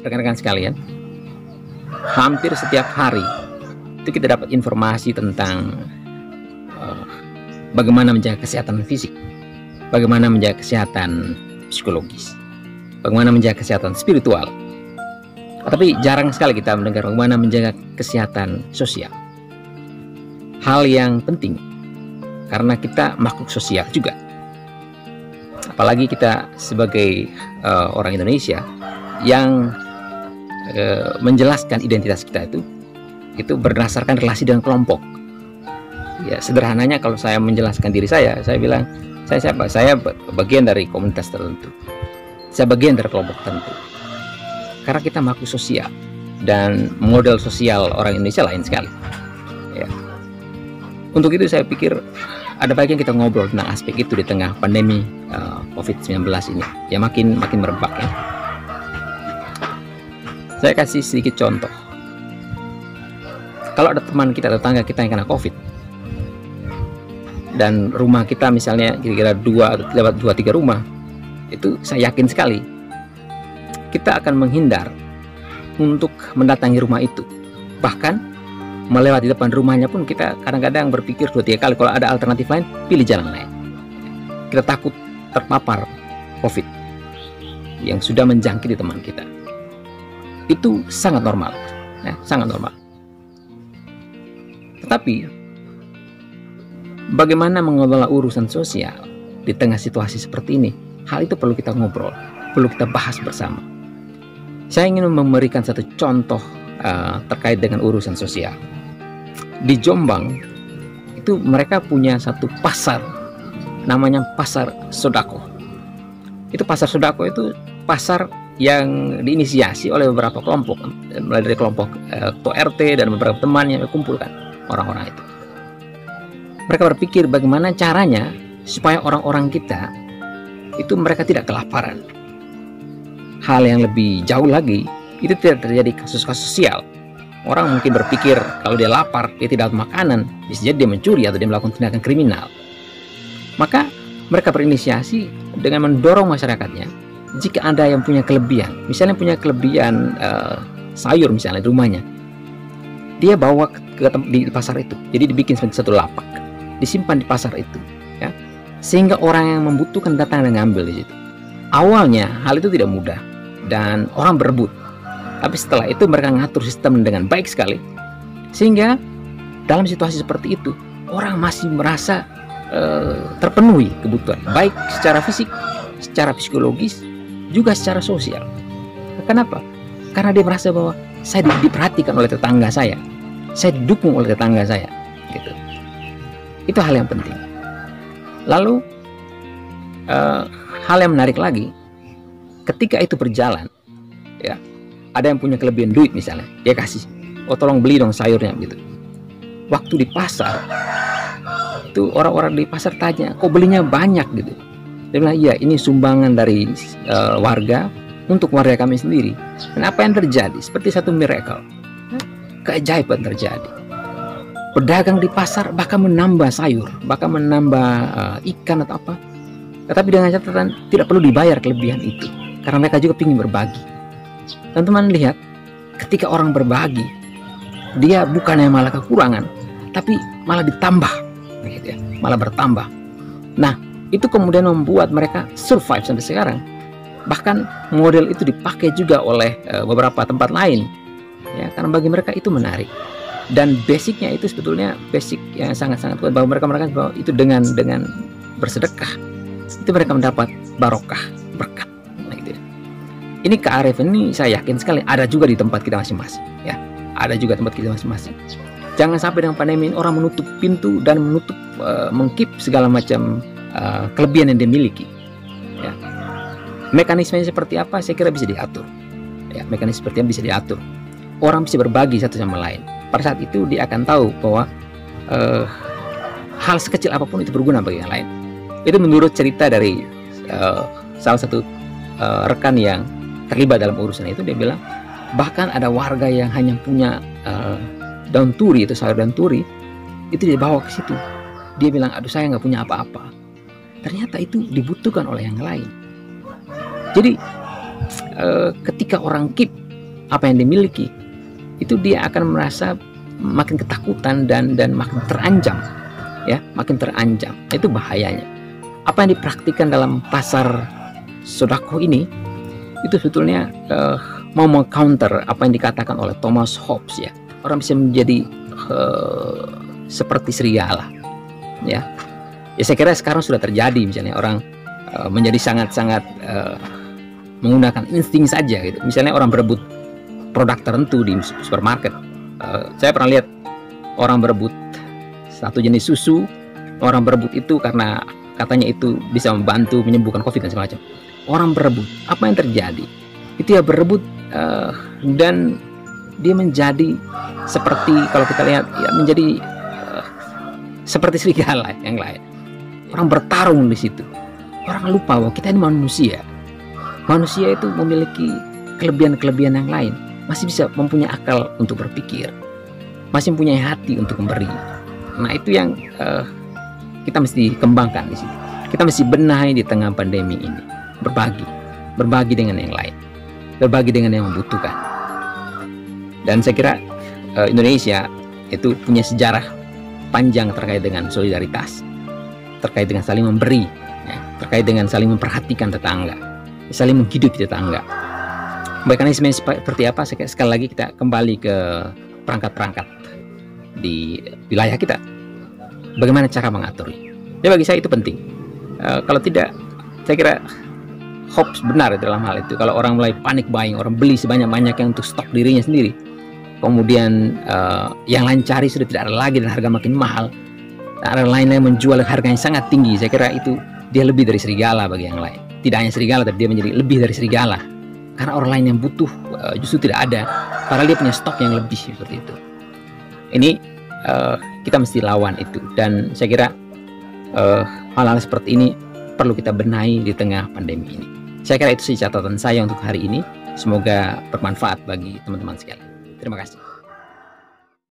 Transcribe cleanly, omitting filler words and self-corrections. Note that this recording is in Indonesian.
rekan-rekan sekalian, hampir setiap hari itu kita dapat informasi tentang bagaimana menjaga kesehatan fisik, bagaimana menjaga kesehatan psikologis, bagaimana menjaga kesehatan spiritual. Tapi jarang sekali kita mendengar bagaimana menjaga kesehatan sosial. Hal yang penting karena kita makhluk sosial juga. Apalagi kita sebagai orang Indonesia yang menjelaskan identitas kita itu berdasarkan relasi dengan kelompok. Ya, sederhananya kalau saya menjelaskan diri saya bilang saya siapa? Saya bagian dari komunitas tertentu. Saya bagian dari kelompok tertentu. Karena kita makhluk sosial dan model sosial orang Indonesia lain sekali. Ya. Untuk itu saya pikir ada baiknya kita ngobrol tentang aspek itu di tengah pandemi COVID-19 ini yang makin merebak ya. Saya kasih sedikit contoh. Kalau ada teman kita, tetangga kita yang kena COVID dan rumah kita misalnya kira-kira 2-3 rumah, itu saya yakin sekali kita akan menghindar untuk mendatangi rumah itu. Bahkan melewati depan rumahnya pun kita kadang-kadang berpikir 2-3 kali, kalau ada alternatif lain, pilih jalan lain. Kita takut terpapar COVID yang sudah menjangkiti teman kita. Itu sangat normal, ya, sangat normal. Tetapi bagaimana mengelola urusan sosial di tengah situasi seperti ini? Hal itu perlu kita ngobrol, perlu kita bahas bersama. Saya ingin memberikan satu contoh terkait dengan urusan sosial. Di Jombang itu mereka punya satu pasar namanya Pasar Sodako. Itu Pasar Sodako itu pasar yang diinisiasi oleh beberapa kelompok, mulai dari kelompok Ketua RT dan beberapa teman yang dikumpulkan orang-orang itu. Mereka berpikir bagaimana caranya supaya orang-orang kita itu mereka tidak kelaparan. Hal yang lebih jauh lagi, itu tidak terjadi kasus-kasus sosial. Orang mungkin berpikir kalau dia lapar, dia tidak dapat makanan, bisa jadi dia mencuri atau dia melakukan tindakan kriminal. Maka mereka berinisiasi dengan mendorong masyarakatnya, jika ada yang punya kelebihan, misalnya punya kelebihan sayur misalnya di rumahnya, dia bawa di pasar itu. Jadi dibikin seperti satu lapak, disimpan di pasar itu, ya, sehingga orang yang membutuhkan datang dan ngambil di situ. Awalnya hal itu tidak mudah dan orang berebut. Tapi setelah itu mereka ngatur sistem dengan baik sekali, sehingga dalam situasi seperti itu orang masih merasa terpenuhi kebutuhan, baik secara fisik, secara psikologis, juga secara sosial. Kenapa? Karena dia merasa bahwa saya diperhatikan oleh tetangga saya didukung oleh tetangga saya, gitu. Itu hal yang penting. Lalu hal yang menarik lagi, ketika itu berjalan, ya, ada yang punya kelebihan duit misalnya, dia kasih, oh tolong beli dong sayurnya gitu. Waktu di pasar itu orang-orang di pasar tanya, kok belinya banyak gitu. Dia bilang, iya ini sumbangan dari warga untuk warga kami sendiri. Dan apa yang terjadi? Seperti satu miracle, keajaiban terjadi. Pedagang di pasar bahkan menambah sayur, bahkan menambah ikan atau apa. Tetapi dengan catatan tidak perlu dibayar kelebihan itu, karena mereka juga ingin berbagi. Teman-teman lihat, ketika orang berbagi, dia bukannya malah kekurangan, tapi malah ditambah, gitu ya, malah bertambah. Nah, itu kemudian membuat mereka survive sampai sekarang. Bahkan model itu dipakai juga oleh beberapa tempat lain, ya, karena bagi mereka itu menarik. Dan basicnya itu sebetulnya basic yang sangat-sangat kuat, bahwa mereka bahwa itu dengan bersedekah itu mereka mendapat barokah, berkat. Nah, gitu ya. Ini kearifan ini saya yakin sekali ada juga di tempat kita masing-masing, ya, ada juga tempat kita masing-masing. Jangan sampai dengan pandemi ini orang menutup pintu dan mengkip segala macam kelebihan yang dimiliki, ya. Mekanismenya seperti apa? Saya kira bisa diatur, ya, mekanisme seperti yang bisa diatur. Orang bisa berbagi satu sama lain. Pada saat itu dia akan tahu bahwa hal sekecil apapun itu berguna bagi yang lain. Itu menurut cerita dari salah satu rekan yang terlibat dalam urusan itu. Dia bilang bahkan ada warga yang hanya punya daun turi, itu sayur daun turi, itu dibawa ke situ. Dia bilang, aduh saya nggak punya apa-apa. Ternyata itu dibutuhkan oleh yang lain. Jadi ketika orang keep apa yang dimiliki, itu dia akan merasa makin ketakutan dan makin terancam, ya, makin terancam. Itu bahayanya. Apa yang dipraktikkan dalam pasar sodako ini itu sebetulnya mau meng-counter apa yang dikatakan oleh Thomas Hobbes, ya. Orang bisa menjadi seperti serigala, ya. Ya, saya kira sekarang sudah terjadi, misalnya orang menjadi sangat-sangat menggunakan insting saja gitu. Misalnya orang berebut produk tertentu di supermarket. Saya pernah lihat orang berebut satu jenis susu. Orang berebut itu karena katanya itu bisa membantu menyembuhkan COVID dan segala macam. Orang berebut, apa yang terjadi? Itu ya berebut dan dia menjadi seperti, kalau kita lihat, ya menjadi seperti serigala yang lain. Orang bertarung di situ. Orang lupa bahwa kita ini manusia. Manusia itu memiliki kelebihan-kelebihan yang lain. Masih bisa mempunyai akal untuk berpikir. Masih mempunyai hati untuk memberi. Nah, itu yang kita mesti kembangkan di sini. Kita mesti benahi di tengah pandemi ini. Berbagi dengan yang lain, berbagi dengan yang membutuhkan. Dan saya kira Indonesia itu punya sejarah panjang terkait dengan solidaritas, terkait dengan saling memberi, ya, terkait dengan saling memperhatikan tetangga, saling menghidupi tetangga. Mekanisme seperti apa? Sekali lagi kita kembali ke perangkat-perangkat di wilayah kita. Bagaimana cara mengaturnya? Ya, bagi saya itu penting. Kalau tidak, saya kira Hobbes benar dalam hal itu. Kalau orang mulai panik buying, orang beli sebanyak-banyaknya untuk stok dirinya sendiri, kemudian yang lain cari sudah tidak ada lagi dan harga makin mahal, ada lain yang menjual harganya sangat tinggi. Saya kira itu dia lebih dari serigala bagi yang lain. Tidak hanya serigala, tapi dia menjadi lebih dari serigala, karena orang lain yang butuh justru tidak ada, padahal dia punya stok yang lebih seperti itu. Ini kita mesti lawan itu, dan saya kira hal-hal seperti ini perlu kita benahi di tengah pandemi ini. Saya kira itu sih catatan saya untuk hari ini. Semoga bermanfaat bagi teman-teman sekalian. Terima kasih.